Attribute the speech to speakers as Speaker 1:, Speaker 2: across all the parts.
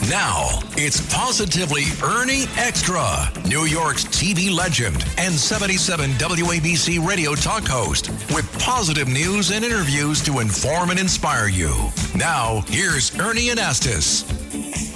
Speaker 1: Now, it's Positively Ernie Extra, New York's TV legend and 77 WABC radio talk host, with positive news and interviews to inform and inspire you. Now, here's Ernie Anastos.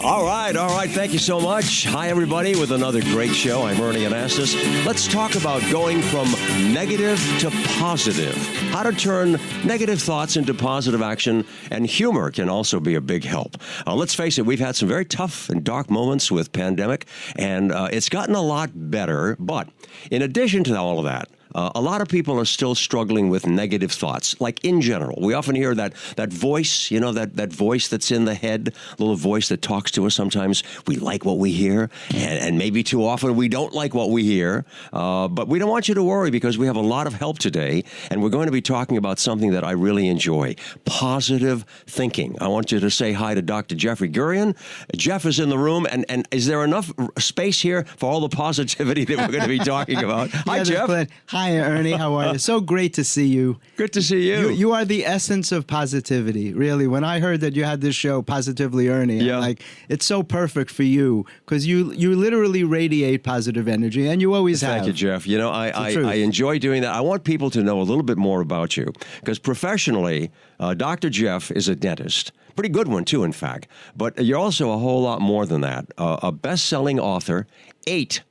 Speaker 2: All right. Thank you so much. Hi, everybody, with another great show. I'm Ernie Anastos. Let's talk about going from negative to positive. How to turn negative thoughts into positive action, and humor can also be a big help. Let's face it, we've had some very tough and dark moments with pandemic, and it's gotten a lot better. But in addition to all of that, a lot of people are still struggling with negative thoughts, like in general. We often hear that voice, that voice that's in the head, little voice that talks to us. Sometimes we like what we hear, and maybe too often we don't like what we hear. But we don't want you to worry, because we have a lot of help today, and we're going to be talking about something that I really enjoy, positive thinking. I want you to say hi to Dr. Jeffrey Gurian. Jeff is in the room, and is there enough space here for all the positivity that we're going to be talking about? Hi, Jeff.
Speaker 3: Hi, Ernie. How are you? So great to see you.
Speaker 2: Good to see you.
Speaker 3: You are the essence of positivity, really. When I heard that you had this show, Positively Ernie, I'm like, it's so perfect for you, because you literally radiate positive energy, and you always have.
Speaker 2: Thank you, Jeff. I enjoy doing that. I want people to know a little bit more about you, because professionally, Dr. Jeff is a dentist. Pretty good one, too, in fact. But you're also a whole lot more than that. A best-selling author, 8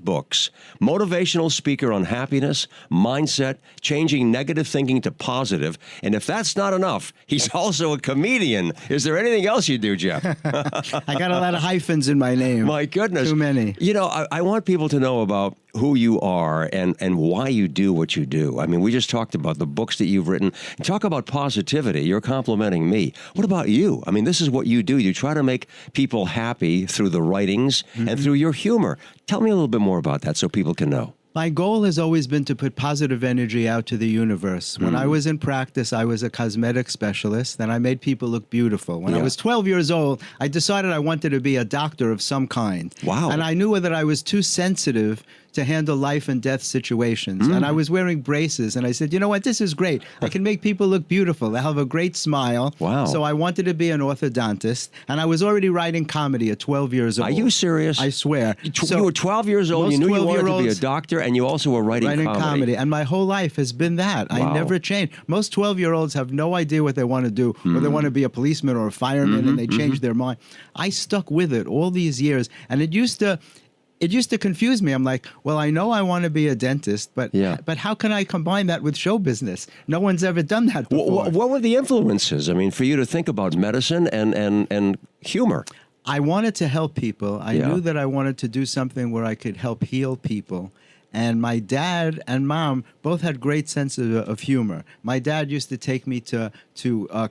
Speaker 2: books, motivational speaker on happiness, mindset, changing negative thinking to positive. And if that's not enough, he's also a comedian. Is there anything else you do, Jeff?
Speaker 3: I got a lot of hyphens in my name.
Speaker 2: My goodness.
Speaker 3: Too many.
Speaker 2: I want people to know about who you are and why you do what you do. I mean, we just talked about the books that you've written. Talk about positivity. You're complimenting me. What about you? I mean, this is what you do. You try to make people happy through the writings and through your humor. Tell me a little bit more about that so people can know.
Speaker 3: My goal has always been to put positive energy out to the universe. When I was in practice, I was a cosmetic specialist, and I made people look beautiful. When I was 12 years old, I decided I wanted to be a doctor of some kind.
Speaker 2: Wow.
Speaker 3: And I knew that I was too sensitive to handle life and death situations. And I was wearing braces, and I said, you know what, this is great. I can make people look beautiful. They have a great smile.
Speaker 2: Wow.
Speaker 3: So I wanted to be an orthodontist, and I was already writing comedy at 12 years old.
Speaker 2: Are you serious?
Speaker 3: I swear.
Speaker 2: You were 12 years old, you knew you wanted to be a doctor, and you also were writing comedy.
Speaker 3: And my whole life has been that.
Speaker 2: Wow.
Speaker 3: I never changed. Most 12-year-olds have no idea what they want to do, or they want to be a policeman or a fireman, and they change their mind. I stuck with it all these years, and it used to confuse me. I'm like, well, I know I want to be a dentist, but how can I combine that with show business? No one's ever done that before.
Speaker 2: What were the influences, for you to think about medicine and humor?
Speaker 3: I wanted to help people. I knew that I wanted to do something where I could help heal people. And my dad and mom both had great sense of humor. My dad used to take me to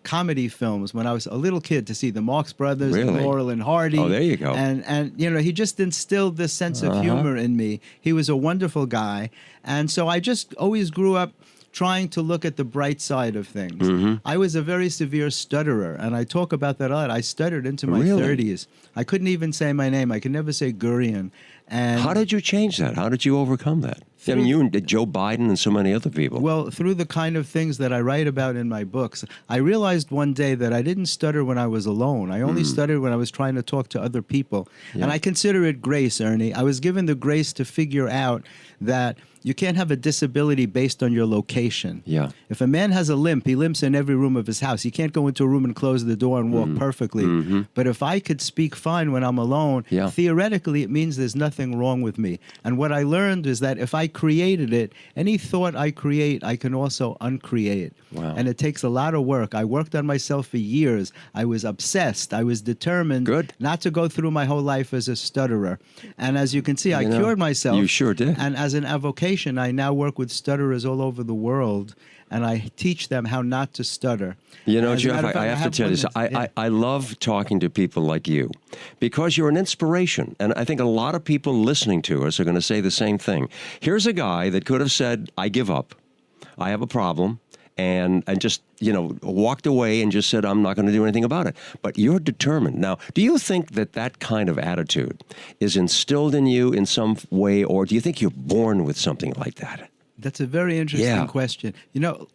Speaker 3: comedy films when I was a little kid to see the Marx Brothers, and Laurel and Hardy.
Speaker 2: Oh, there you go.
Speaker 3: And he just instilled this sense of humor in me. He was a wonderful guy. And so I just always grew up trying to look at the bright side of things. I was a very severe stutterer, and I talk about that a lot. I stuttered into my 30s. I couldn't even say my name. I could never say Gurian. And
Speaker 2: how did you change that? How did you overcome that? You and Joe Biden and so many other people.
Speaker 3: Well, through the kind of things that I write about in my books. I realized one day that I didn't stutter when I was alone. I only stuttered when I was trying to talk to other people. And I consider it grace, Ernie. I was given the grace to figure out that you can't have a disability based on your location.
Speaker 2: Yeah.
Speaker 3: If a man has a limp, he limps in every room of his house. He can't go into a room and close the door and walk perfectly. But if I could speak fine when I'm alone, theoretically it means there's nothing wrong with me. And what I learned is that if I created it, any thought I create, I can also uncreate.
Speaker 2: Wow.
Speaker 3: And it takes a lot of work. I worked on myself for years. I was obsessed. I was determined not to go through my whole life as a stutterer. And as you can see, I cured myself.
Speaker 2: You sure did.
Speaker 3: And as an avocation, I now work with stutterers all over the world, and I teach them how not to stutter.
Speaker 2: Jeff, I have to tell you this. I love talking to people like you, because you're an inspiration. And I think a lot of people listening to us are going to say the same thing. Here's a guy that could have said, I give up. I have a problem. And just, walked away and just said, I'm not going to do anything about it. But you're determined. Now, do you think that kind of attitude is instilled in you in some way, or do you think you're born with something like that?
Speaker 3: That's a very interesting question.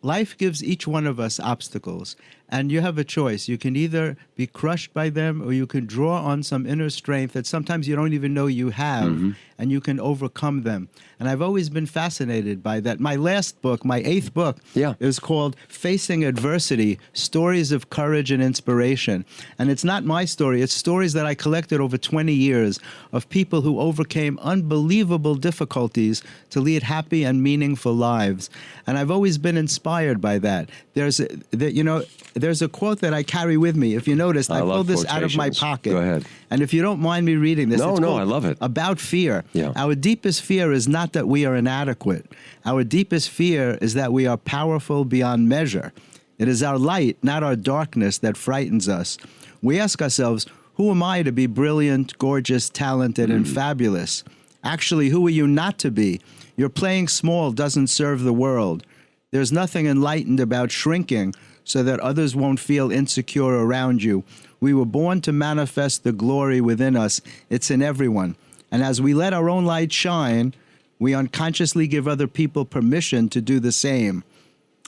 Speaker 3: Life gives each one of us obstacles. And you have a choice. You can either be crushed by them, or you can draw on some inner strength that sometimes you don't even know you have, and you can overcome them. And I've always been fascinated by that. My last book, my 8th book, is called Facing Adversity, Stories of Courage and Inspiration. And it's not my story. It's stories that I collected over 20 years of people who overcame unbelievable difficulties to lead happy and meaningful lives. And I've always been inspired by that. There's a quote that I carry with me. If you noticed, I pulled this out of my pocket.
Speaker 2: Go ahead.
Speaker 3: And if you don't mind me reading this,
Speaker 2: no, I love it.
Speaker 3: About fear.
Speaker 2: Yeah.
Speaker 3: Our deepest fear is not that we are inadequate. Our deepest fear is that we are powerful beyond measure. It is our light, not our darkness, that frightens us. We ask ourselves, who am I to be brilliant, gorgeous, talented, and fabulous? Actually, who are you not to be? Your playing small doesn't serve the world. There's nothing enlightened about shrinking so that others won't feel insecure around you. We were born to manifest the glory within us. It's in everyone. And as we let our own light shine, we unconsciously give other people permission to do the same.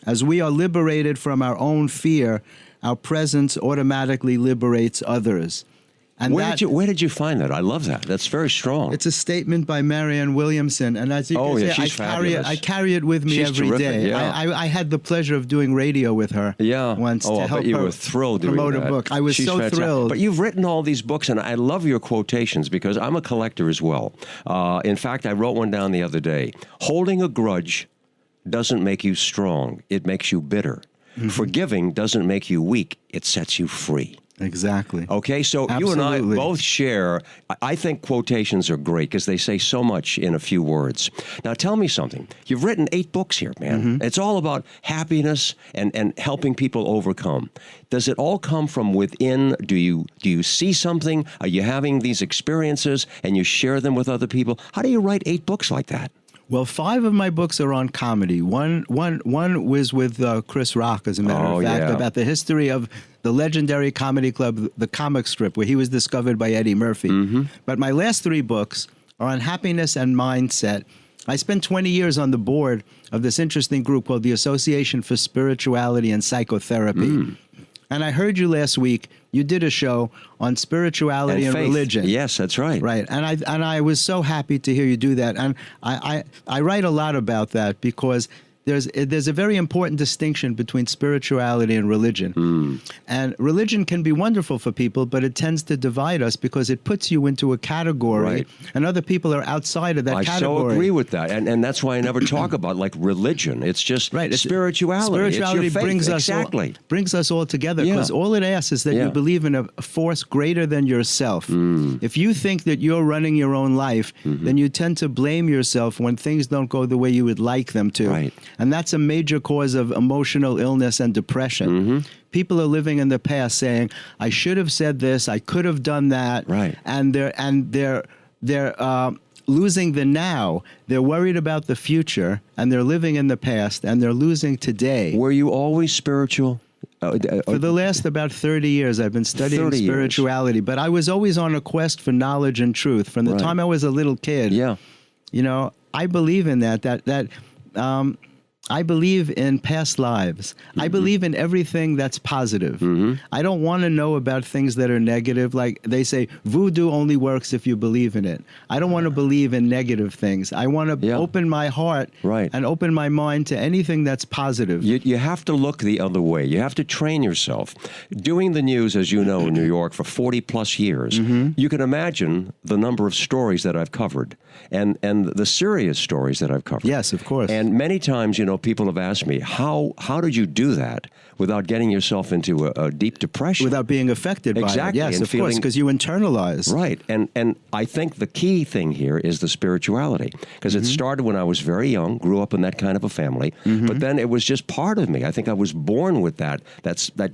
Speaker 3: As we are liberated from our own fear, our presence automatically liberates others. And
Speaker 2: where did you find that? I love that. That's very strong.
Speaker 3: It's a statement by Marianne Williamson, and as you can see, I carry it with me every day.
Speaker 2: Yeah.
Speaker 3: I had the pleasure of doing radio with her once to help
Speaker 2: you
Speaker 3: her
Speaker 2: were thrilled
Speaker 3: promote
Speaker 2: doing
Speaker 3: a book. I was
Speaker 2: She's
Speaker 3: so
Speaker 2: fantastic.
Speaker 3: thrilled.
Speaker 2: But you've written all these books, and I love your quotations because I'm a collector as well. In fact, I wrote one down the other day. Holding a grudge doesn't make you strong. It makes you bitter. Forgiving doesn't make you weak. It sets you free.
Speaker 3: Exactly.
Speaker 2: Okay, so you and I both share, I think quotations are great because they say so much in a few words. Now tell me something. You've written 8 books here, man. It's all about happiness and helping people overcome. Does it all come from within? Do you see something? Are you having these experiences and you share them with other people? How do you write 8 books like that?
Speaker 3: Well, 5 of my books are on comedy. One was with Chris Rock, as a matter of fact, about the history of the legendary comedy club, the comic strip, where he was discovered by Eddie Murphy. But my last 3 books are on happiness and mindset. I spent 20 years on the board of this interesting group called the Association for Spirituality and Psychotherapy. And I heard you last week. You did a show on spirituality and religion.
Speaker 2: Yes, that's right.
Speaker 3: Right, and I was so happy to hear you do that. And I write a lot about that because there's a very important distinction between spirituality and religion. And religion can be wonderful for people, but it tends to divide us because it puts you into a category, and other people are outside of that category.
Speaker 2: I so agree with that, and that's why I never talk about like religion. It's just spirituality.
Speaker 3: Spirituality
Speaker 2: it's your faith.
Speaker 3: brings us all together because all it asks is that you believe in a force greater than yourself. If you think that you're running your own life, then you tend to blame yourself when things don't go the way you would like them to.
Speaker 2: Right.
Speaker 3: And that's a major cause of emotional illness and depression. People are living in the past saying, I should have said this, I could have done that.
Speaker 2: Right.
Speaker 3: And they're losing the now. They're worried about the future, and they're living in the past, and they're losing today.
Speaker 2: Were you always spiritual?
Speaker 3: For the last about 30 years, I've been studying spirituality, but I was always on a quest for knowledge and truth. From the time I was a little kid, you know, I believe in that I believe in past lives. I believe in everything that's positive. I don't want to know about things that are negative. Like they say, voodoo only works if you believe in it. I don't want to believe in negative things. I want to open my heart and open my mind to anything that's positive.
Speaker 2: You have to look the other way. You have to train yourself. Doing the news, as you know, in New York for 40 plus years, you can imagine the number of stories that I've covered and the serious stories that I've covered.
Speaker 3: Yes, of course.
Speaker 2: And many times, you know, people have asked me, how did you do that without getting yourself into a deep depression?
Speaker 3: Without being affected by it. Yes,
Speaker 2: and
Speaker 3: of course, because you internalize.
Speaker 2: Right. And I think the key thing here is the spirituality, because it started when I was very young, grew up in that kind of a family, but then it was just part of me. I think I was born with that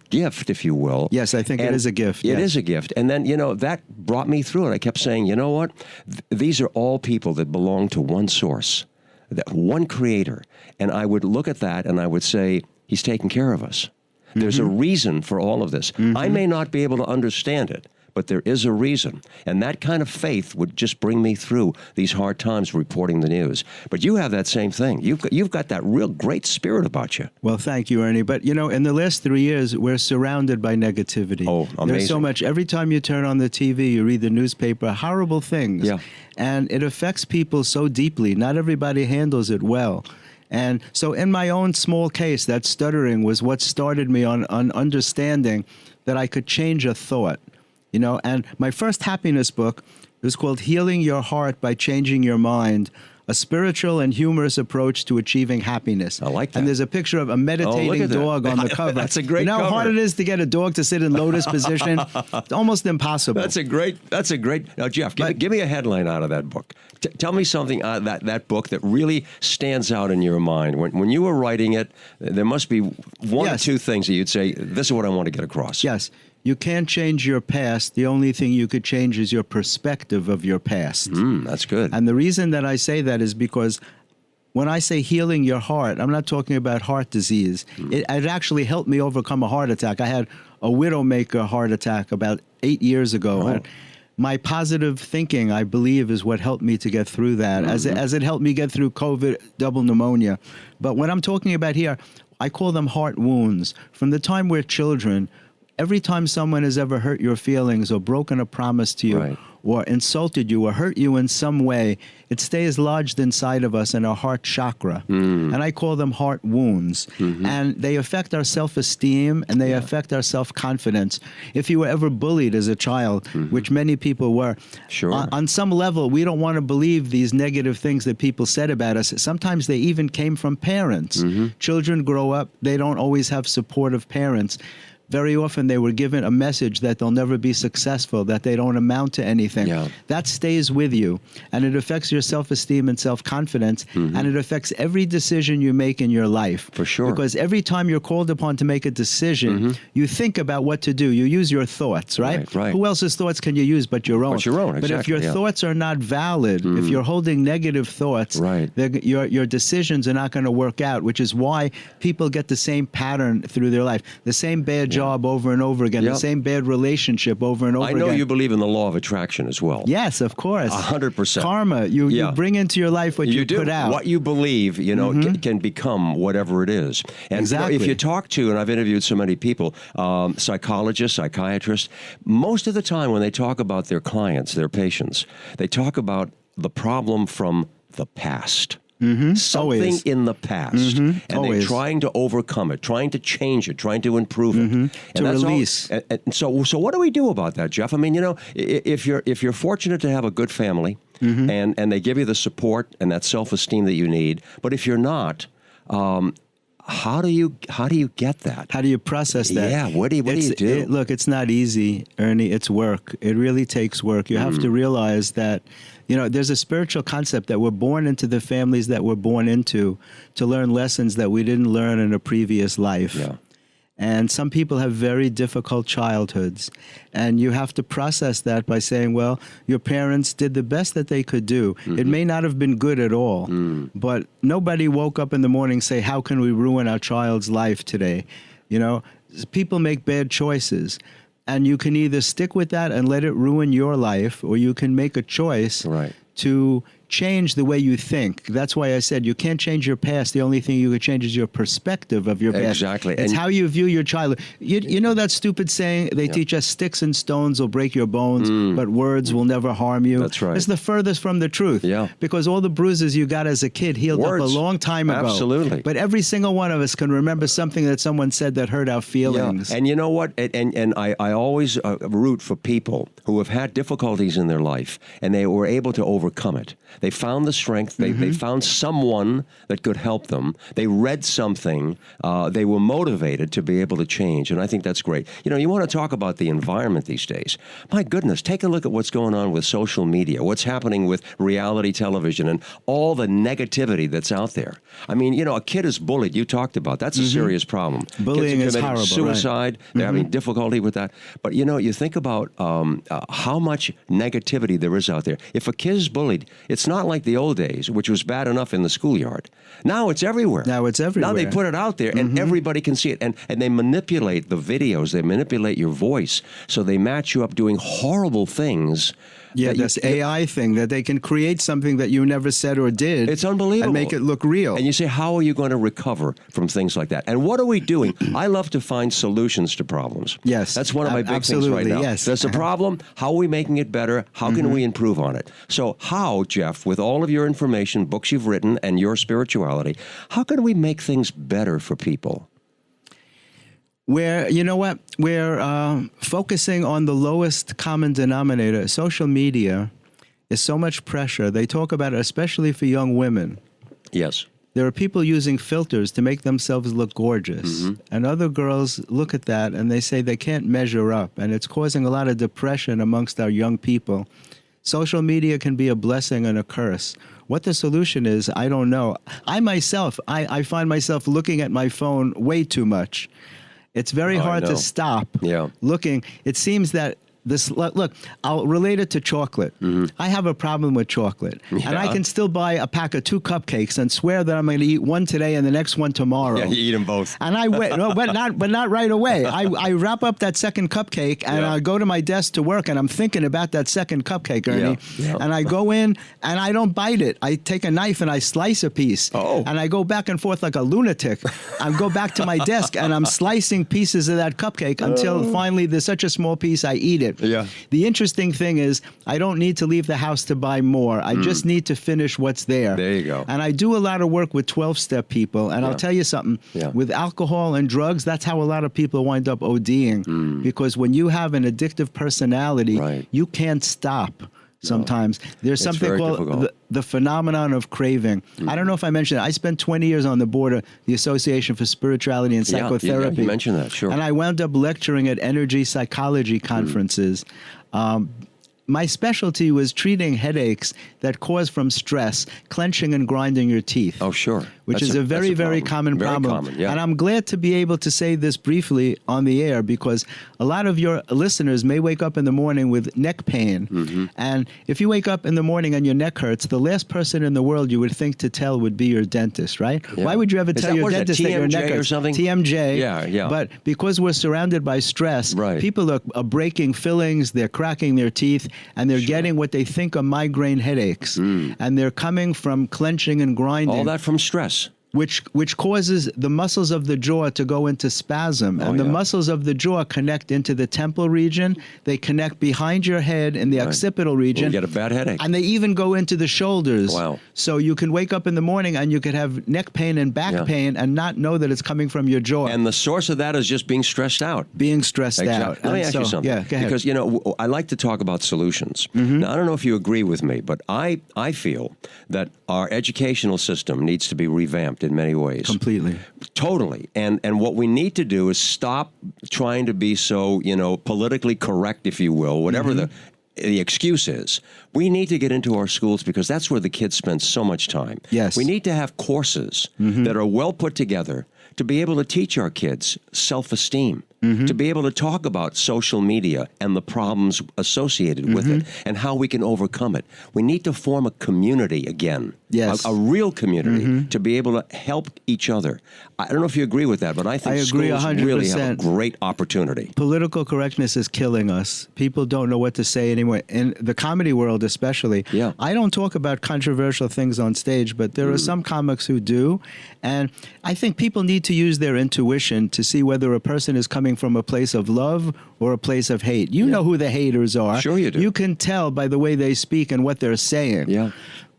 Speaker 2: gift, if you will.
Speaker 3: Yes, I think it is a gift.
Speaker 2: It is a gift. And then, you know, that brought me through it. I kept saying, you know what? These are all people that belong to one source, that one creator. And I would look at that and I would say, he's taking care of us. There's a reason for all of this. I may not be able to understand it, but there is a reason. And that kind of faith would just bring me through these hard times reporting the news. But you have that same thing. You've got that real great spirit about you.
Speaker 3: Well, thank you, Ernie. But, in the last 3 years, we're surrounded by negativity.
Speaker 2: Oh, amazing.
Speaker 3: There's so much. Every time you turn on the TV, you read the newspaper, horrible things.
Speaker 2: Yeah.
Speaker 3: And it affects people so deeply. Not everybody handles it well. And so in my own small case, that stuttering was what started me on understanding that I could change a thought. And my first happiness book was called Healing Your Heart by Changing Your Mind, a spiritual and humorous approach to achieving happiness.
Speaker 2: I like that.
Speaker 3: And there's a picture of a meditating dog on the cover.
Speaker 2: That's a great
Speaker 3: You know how
Speaker 2: cover.
Speaker 3: hard it is to get a dog to sit in lotus position? It's almost impossible.
Speaker 2: That's a great. Now, Jeff, give me a headline out of that book. Tell me something out of that book that really stands out in your mind. When you were writing it, there must be one or two things that you'd say, this is what I want to get across.
Speaker 3: Yes. You can't change your past. The only thing you could change is your perspective of your past.
Speaker 2: That's good.
Speaker 3: And the reason that I say that is because when I say healing your heart, I'm not talking about heart disease. It actually helped me overcome a heart attack. I had a widowmaker heart attack about 8 years ago.
Speaker 2: Oh.
Speaker 3: And my positive thinking, I believe, is what helped me to get through that, as it helped me get through COVID, double pneumonia. But what I'm talking about here, I call them heart wounds. From the time we're children, every time someone has ever hurt your feelings or broken a promise to you,
Speaker 2: right,
Speaker 3: or insulted you or hurt you in some way, it stays lodged inside of us in our heart chakra. And I call them heart wounds. And they affect our self-esteem and they affect our self-confidence. If you were ever bullied as a child, which many people were,
Speaker 2: sure,
Speaker 3: on some level, we don't want to believe these negative things that people said about us. Sometimes they even came from parents. Children grow up, they don't always have supportive parents. Very often they were given a message that they'll never be successful, that they don't amount to anything.
Speaker 2: Yeah.
Speaker 3: That stays with you, and it affects your self-esteem and self-confidence, and it affects every decision you make in your life.
Speaker 2: For sure.
Speaker 3: Because every time you're called upon to make a decision, you think about what to do. You use your thoughts, right?
Speaker 2: Right.
Speaker 3: Who else's thoughts can you use but your own?
Speaker 2: But your own, exactly.
Speaker 3: But if your thoughts are not valid, if you're holding negative thoughts,
Speaker 2: right,
Speaker 3: your decisions are not going to work out, which is why people get the same pattern through their life, the same bad job over and over again, the same bad relationship over and over again.
Speaker 2: I know you believe in the law of attraction as well.
Speaker 3: Yes, of course.
Speaker 2: 100%.
Speaker 3: Karma. You bring into your life what you put out.
Speaker 2: What you believe, can become whatever it is. And
Speaker 3: exactly.
Speaker 2: If you talk to, and I've interviewed so many people, psychologists, psychiatrists, most of the time when they talk about their clients, their patients, they talk about the problem from the past. Something
Speaker 3: Always.
Speaker 2: in the past, and
Speaker 3: Always.
Speaker 2: they're trying to overcome it, trying to change it, trying to improve it, and
Speaker 3: to
Speaker 2: that's
Speaker 3: release.
Speaker 2: And so what do we do about that, Jeff? I mean, if you're fortunate to have a good family, and they give you the support and that self-esteem that you need, but if you're not, how do you get that?
Speaker 3: How do you process that?
Speaker 2: Yeah, what do you do?
Speaker 3: Look, it's not easy, Ernie. It's work. It really takes work. You have to realize that, there's a spiritual concept that we're born into the families that we're born into to learn lessons that we didn't learn in a previous life.
Speaker 2: Yeah.
Speaker 3: And some people have very difficult childhoods. And you have to process that by saying, well, your parents did the best that they could do. It may not have been good at all, but nobody woke up in the morning and say, how can we ruin our child's life today? People make bad choices. And you can either stick with that and let it ruin your life, or you can make a choice to change the way you think. That's why I said you can't change your past. The only thing you could change is your perspective of your past.
Speaker 2: Exactly.
Speaker 3: It's how you view your child. You know that stupid saying they teach us, sticks and stones will break your bones, but words will never harm you.
Speaker 2: That's right.
Speaker 3: It's the furthest from the truth.
Speaker 2: Yeah.
Speaker 3: Because all the bruises you got as a kid healed up a long time ago.
Speaker 2: Absolutely.
Speaker 3: But every single one of us can remember something that someone said that hurt our feelings.
Speaker 2: Yeah. And you know what? And I always root for people who have had difficulties in their life, and they were able to overcome it. They found the strength. They found someone that could help them. They read something. They were motivated to be able to change, and I think that's great. You want to talk about the environment these days. My goodness, take a look at what's going on with social media, what's happening with reality television, and all the negativity that's out there. I mean, a kid is bullied. You talked about that's a serious problem.
Speaker 3: Bullying
Speaker 2: Kids are
Speaker 3: is
Speaker 2: committing
Speaker 3: horrible.
Speaker 2: suicide. They're having difficulty with that. But you think about how much negativity there is out there. If a kid is bullied, it's It's not like the old days, which was bad enough in the schoolyard. Now it's everywhere.
Speaker 3: Now it's everywhere.
Speaker 2: Now they put it out there, and everybody can see it. And they manipulate the videos. They manipulate your voice. So they match you up doing horrible things.
Speaker 3: Yeah, this AI thing that they can create something that you never said or did.
Speaker 2: It's unbelievable.
Speaker 3: And make it look real.
Speaker 2: And you say, how are you going to recover from things like that? And what are we doing? I love to find solutions to problems.
Speaker 3: Yes.
Speaker 2: That's one of my big things right now.
Speaker 3: Yes.
Speaker 2: There's a problem. How are we making it better? How can we improve on it? So how, Jeff, with all of your information, books you've written, and your spirituality, how can we make things better for people?
Speaker 3: You know what? We're focusing on the lowest common denominator. Social media is so much pressure. They talk about it, especially for young women.
Speaker 2: Yes.
Speaker 3: There are people using filters to make themselves look gorgeous. And other girls look at that and they say they can't measure up. And it's causing a lot of depression amongst our young people. Social media can be a blessing and a curse. What the solution is, I don't know. I myself, I find myself looking at my phone way too much. It's very hard to stop looking. It seems that look, I'll relate it to chocolate. I have a problem with chocolate. And I can still buy a pack of 2 cupcakes and swear that I'm going to eat one today and the next one tomorrow.
Speaker 2: Yeah, you eat them both.
Speaker 3: And I wait, no, but not right away. I wrap up that second cupcake and I go to my desk to work and I'm thinking about that second cupcake, Ernie. And I go in and I don't bite it. I take a knife and I slice a piece. And I go back and forth like a lunatic. I go back to my desk and I'm slicing pieces of that cupcake until finally there's such a small piece I eat it. The interesting thing is I don't need to leave the house to buy more. I just need to finish what's there.
Speaker 2: There you go.
Speaker 3: And I do a lot of work with 12-step people. And I'll tell you something. With alcohol and drugs, that's how a lot of people wind up ODing. Because when you have an addictive personality, you can't stop. Sometimes there's something called the phenomenon of craving. I don't know if I mentioned it. I spent 20 years on the board of the Association for Spirituality and Psychotherapy.
Speaker 2: Yeah, you mentioned that, sure.
Speaker 3: And I wound up lecturing at energy psychology conferences. My specialty was treating headaches that cause from stress, clenching and grinding your teeth.
Speaker 2: Oh, sure.
Speaker 3: Which is a very, very common problem.
Speaker 2: Very common,
Speaker 3: And I'm glad to be able to say this briefly on the air because a lot of your listeners may wake up in the morning with neck pain. And if you wake up in the morning and your neck hurts, the last person in the world you would think to tell would be your dentist, right? Why would you ever tell your dentist that your neck hurts?
Speaker 2: Or something?
Speaker 3: TMJ.
Speaker 2: Yeah.
Speaker 3: But because we're surrounded by stress, people are breaking fillings, they're cracking their teeth, and they're getting what they think are migraine headaches. And they're coming from clenching and grinding.
Speaker 2: All that from stress.
Speaker 3: Which causes the muscles of the jaw to go into spasm. And the muscles of the jaw connect into the temple region. They connect behind your head in the occipital region.
Speaker 2: You get a bad headache.
Speaker 3: And they even go into the shoulders.
Speaker 2: Wow.
Speaker 3: So you can wake up in the morning and you could have neck pain and back pain and not know that it's coming from your jaw.
Speaker 2: And the source of that is just being stressed out.
Speaker 3: Being stressed out.
Speaker 2: Let me ask you something.
Speaker 3: Yeah, go ahead.
Speaker 2: Because, I like to talk about solutions. Now, I don't know if you agree with me, but I feel that our educational system needs to be revamped in many ways.
Speaker 3: Completely.
Speaker 2: Totally. And what we need to do is stop trying to be so, politically correct, if you will, whatever the excuse is. We need to get into our schools because that's where the kids spend so much time.
Speaker 3: Yes.
Speaker 2: We need to have courses that are well put together to be able to teach our kids self-esteem, to be able to talk about social media and the problems associated with it and how we can overcome it. We need to form a community again, a real community to be able to help each other. I don't know if you agree with that, but I think schools
Speaker 3: 100%.
Speaker 2: really have a great opportunity.
Speaker 3: Political correctness is killing us. People don't know what to say anymore. In the comedy world especially, I don't talk about controversial things on stage, but there are some comics who do. And I think people need to use their intuition to see whether a person is coming from a place of love or a place of hate. You know who the haters are.
Speaker 2: Sure you do.
Speaker 3: You can tell by the way they speak and what they're saying.
Speaker 2: Yeah.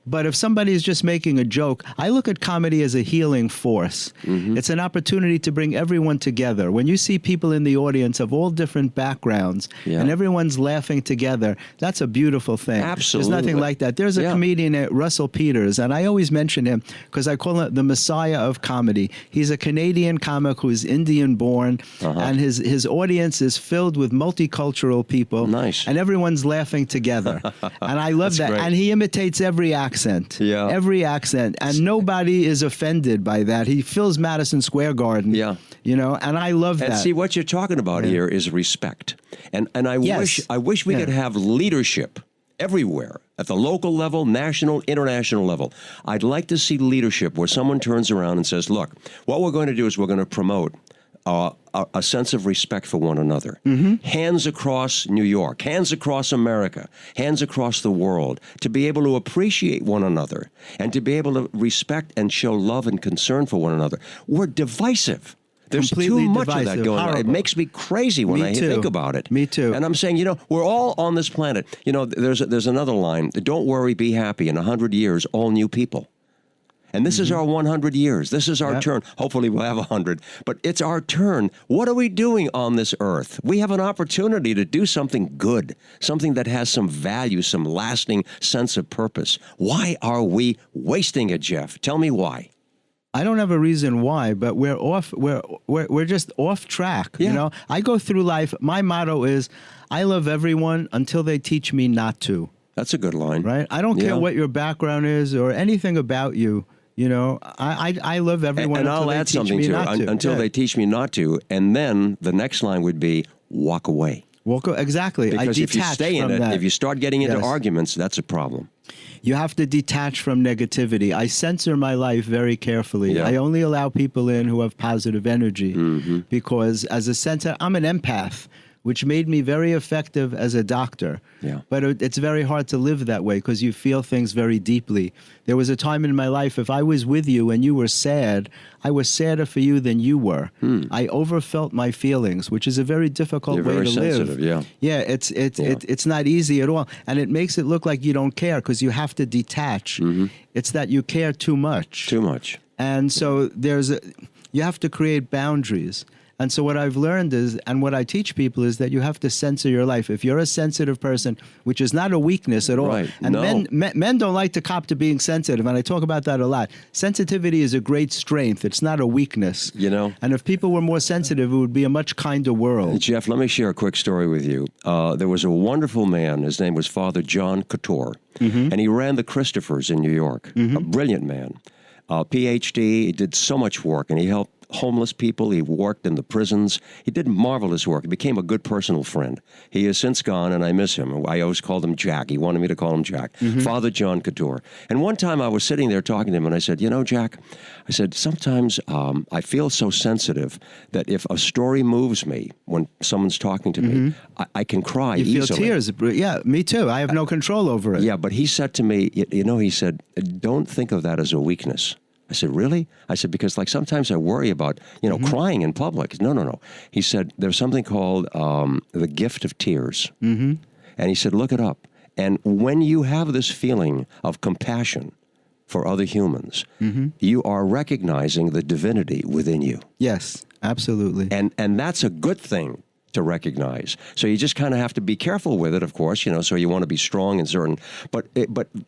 Speaker 3: But if somebody is just making a joke, I look at comedy as a healing force. It's an opportunity to bring everyone together. When you see people in the audience of all different backgrounds and everyone's laughing together, that's a beautiful thing.
Speaker 2: Absolutely.
Speaker 3: There's nothing like that. There's a comedian, Russell Peters, and I always mention him because I call him the Messiah of comedy. He's a Canadian comic who's Indian-born, and his audience is filled with multicultural people.
Speaker 2: Nice.
Speaker 3: And everyone's laughing together. And I love that.
Speaker 2: Great.
Speaker 3: And he imitates every accent. Every accent, and nobody is offended by that. He fills Madison Square Garden. And I love that.
Speaker 2: And see, what you're talking about here is respect, and I wish we could have leadership everywhere, at the local level, national, international level. I'd like to see leadership where someone turns around and says, look, what we're going to do is we're going to promote a sense of respect for one another. Hands across New York, hands across America, hands across the world, to be able to appreciate one another and to be able to respect and show love and concern for one another. We're divisive. There's
Speaker 3: Completely
Speaker 2: too much
Speaker 3: divisive.
Speaker 2: of that going on. It makes me crazy when I think about it.
Speaker 3: Me too.
Speaker 2: And I'm saying, we're all on this planet. There's another line, don't worry, be happy. In 100 years, all new people. And this is our 100 years. This is our turn. Hopefully we'll have 100. But it's our turn. What are we doing on this earth? We have an opportunity to do something good, something that has some value, some lasting sense of purpose. Why are we wasting it, Jeff? Tell me why.
Speaker 3: I don't have a reason why, but we're off. We're just off track.
Speaker 2: Yeah.
Speaker 3: I go through life. My motto is, I love everyone until they teach me not to.
Speaker 2: That's a good line.
Speaker 3: Right? I don't care what your background is or anything about you. I love everyone
Speaker 2: and
Speaker 3: until
Speaker 2: I'll
Speaker 3: they
Speaker 2: add
Speaker 3: teach
Speaker 2: something
Speaker 3: me
Speaker 2: to
Speaker 3: not
Speaker 2: it.
Speaker 3: to.
Speaker 2: Until they teach me not to. And then the next line would be, walk away.
Speaker 3: Exactly.
Speaker 2: Because if you stay in it, if you start getting into arguments, that's a problem.
Speaker 3: You have to detach from negativity. I censor my life very carefully.
Speaker 2: Yeah.
Speaker 3: I only allow people in who have positive energy because as a censor, I'm an empath, which made me very effective as a doctor.
Speaker 2: Yeah.
Speaker 3: But it's very hard to live that way because you feel things very deeply. There was a time in my life, if I was with you and you were sad, I was sadder for you than you were. I overfelt my feelings, which is a very difficult way to
Speaker 2: sensitive,
Speaker 3: live. Yeah, it's not easy at all. And it makes it look like you don't care because you have to detach. It's that you care too much.
Speaker 2: Too much.
Speaker 3: And so you have to create boundaries. And so what I've learned is, and what I teach people is that you have to censor your life. If you're a sensitive person, which is not a weakness at all,
Speaker 2: Right.
Speaker 3: and
Speaker 2: No.
Speaker 3: men don't like to cop to being sensitive, and I talk about that a lot. Sensitivity is a great strength. It's not a weakness. And if people were more sensitive, it would be a much kinder world.
Speaker 2: Jeff, let me share a quick story with you. There was a wonderful man. His name was Father John Couture, and he ran the Christophers in New York. A brilliant man. PhD, he did so much work, and he helped homeless people. He worked in the prisons. He did marvelous work. He became a good personal friend. He has since gone, and I miss him. I always called him Jack. He wanted me to call him Jack. Father John Couture. And one time I was sitting there talking to him, and I said, Jack, I said, sometimes I feel so sensitive that if a story moves me when someone's talking to me, I can cry easily.
Speaker 3: You feel tears. Yeah, me too. I have no control over it.
Speaker 2: Yeah, but he said to me, he said, don't think of that as a weakness. I said, really? I said, because sometimes I worry about, crying in public. No. He said, there's something called the gift of tears. And he said, look it up. And when you have this feeling of compassion for other humans, you are recognizing the divinity within you.
Speaker 3: Yes, absolutely.
Speaker 2: And that's a good thing to recognize. So you just kind of have to be careful with it, of course, so you want to be strong and certain. But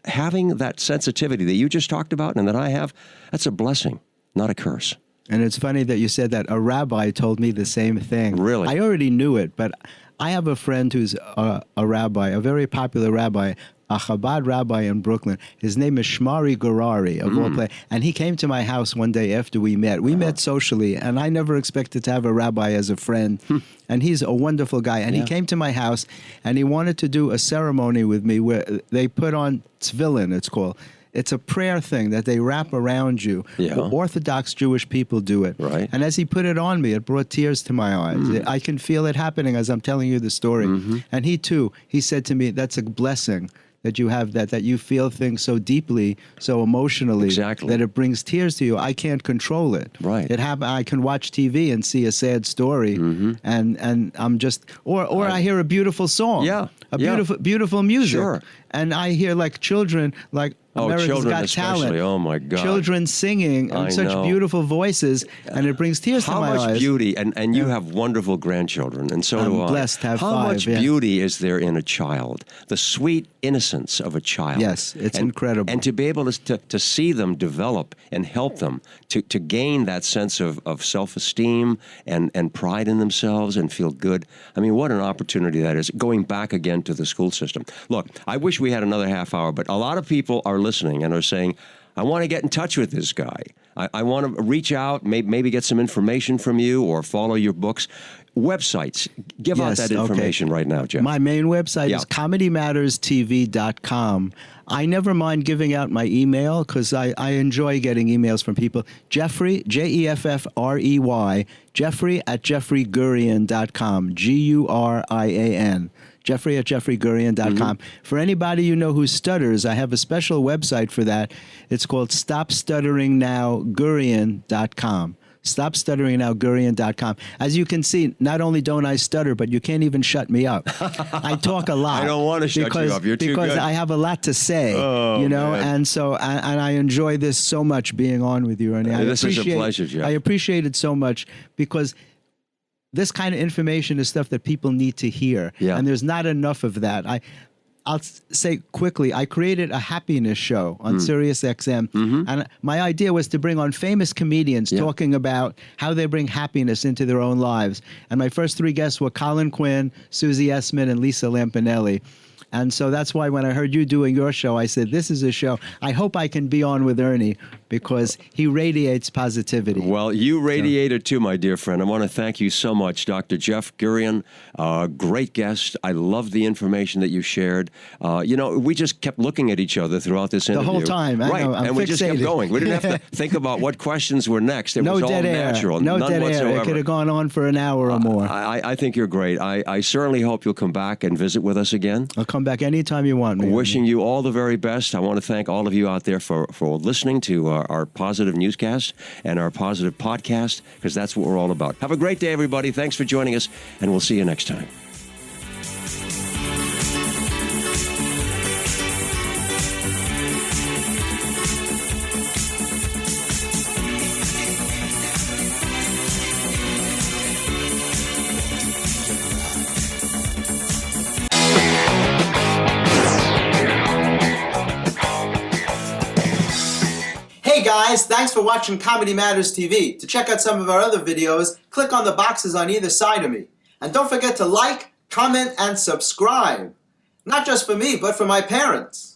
Speaker 2: having that sensitivity that you just talked about and that I have, that's a blessing, not a curse. And
Speaker 3: it's funny that you said that. A rabbi told me the same thing.
Speaker 2: Really?
Speaker 3: I already knew it, but I have a friend who's a rabbi, a very popular rabbi, a Chabad rabbi in Brooklyn. His name is Shmari Gurari, of all places. And he came to my house one day after we met. We met socially, and I never expected to have a rabbi as a friend. And he's a wonderful guy. And he came to my house, and he wanted to do a ceremony with me where they put on tefillin, it's called. It's a prayer thing that they wrap around you.
Speaker 2: Yeah.
Speaker 3: Orthodox Jewish people do it.
Speaker 2: Right.
Speaker 3: And as he put it on me, it brought tears to my eyes. I can feel it happening as I'm telling you the story. And he too, he said to me, that's a blessing that you have that you feel things so deeply, so emotionally, that it brings tears to you. I can't control it.
Speaker 2: Right.
Speaker 3: I can watch TV and see a sad story, and I'm just, or I hear a beautiful song, beautiful music, and I hear children, America's
Speaker 2: children
Speaker 3: Got
Speaker 2: especially.
Speaker 3: Talent.
Speaker 2: Oh my God.
Speaker 3: Children singing and such beautiful voices, and it brings tears to my eyes.
Speaker 2: How much beauty, and you have wonderful grandchildren, and so do I.
Speaker 3: I'm blessed to have
Speaker 2: How
Speaker 3: 5.
Speaker 2: much beauty is there in a child? The sweet innocence of a child.
Speaker 3: Yes, it's incredible.
Speaker 2: And to be able to see them develop and help them to gain that sense of self-esteem and pride in themselves and feel good. I mean, what an opportunity that is, going back again to the school system. Look, I wish we had another half hour, but a lot of people are listening and are saying, I want to get in touch with this guy. I want to reach out, maybe get some information from you or follow your books. websites. Give out
Speaker 3: Yes,
Speaker 2: that information right now, Jeff.
Speaker 3: My main website
Speaker 2: Yeah.
Speaker 3: is comedymatterstv.com. I never mind giving out my email because I enjoy getting emails from people. Jeffrey, Jeffrey, Jeffrey at jeffreygurian.com, Gurian. Jeffrey at jeffreygurian.com. For anybody you know who stutters, I have a special website for that. It's called StopStutteringNowGurian.com. StopStutteringNowGurian.com. As you can see, not only don't I stutter, but you can't even shut me up. I talk a lot.
Speaker 2: I don't want to shut you up. You're too good.
Speaker 3: Because I have a lot to say,
Speaker 2: man.
Speaker 3: and so and I enjoy this so much being on with you, Ernie.
Speaker 2: This is a pleasure, Jeff.
Speaker 3: I appreciate it so much because this kind of information is stuff that people need to hear, and there's not enough of that. I'll say quickly, I created a happiness show on Sirius XM, and my idea was to bring on famous comedians talking about how they bring happiness into their own lives. And my first 3 guests were Colin Quinn, Susie Essman, and Lisa Lampanelli. And so that's why when I heard you doing your show, I said, this is a show. I hope I can be on with Ernie because he radiates positivity.
Speaker 2: Well, you radiate it too, my dear friend. I want to thank you so much, Dr. Jeff Gurian. Great guest. I love the information that you shared. We just kept looking at each other throughout this interview.
Speaker 3: The whole time.
Speaker 2: Right.
Speaker 3: I'm
Speaker 2: we just kept going. We didn't have to think about what questions were next. It was all natural.
Speaker 3: No
Speaker 2: None
Speaker 3: dead
Speaker 2: whatsoever.
Speaker 3: air. It could have gone on for an hour or more.
Speaker 2: I think you're great. I certainly hope you'll come back and visit with us again.
Speaker 3: I'll come back anytime you want me.
Speaker 2: Wishing you all the very best. I want to thank all of you out there for listening to our positive newscast and our positive podcast, because that's what we're all about. Have a great day, everybody. Thanks for joining us, and we'll see you next time.
Speaker 3: Hey guys, thanks for watching Comedy Matters TV. To check out some of our other videos, click on the boxes on either side of me. And don't forget to like, comment, and subscribe. Not just for me, but for my parents.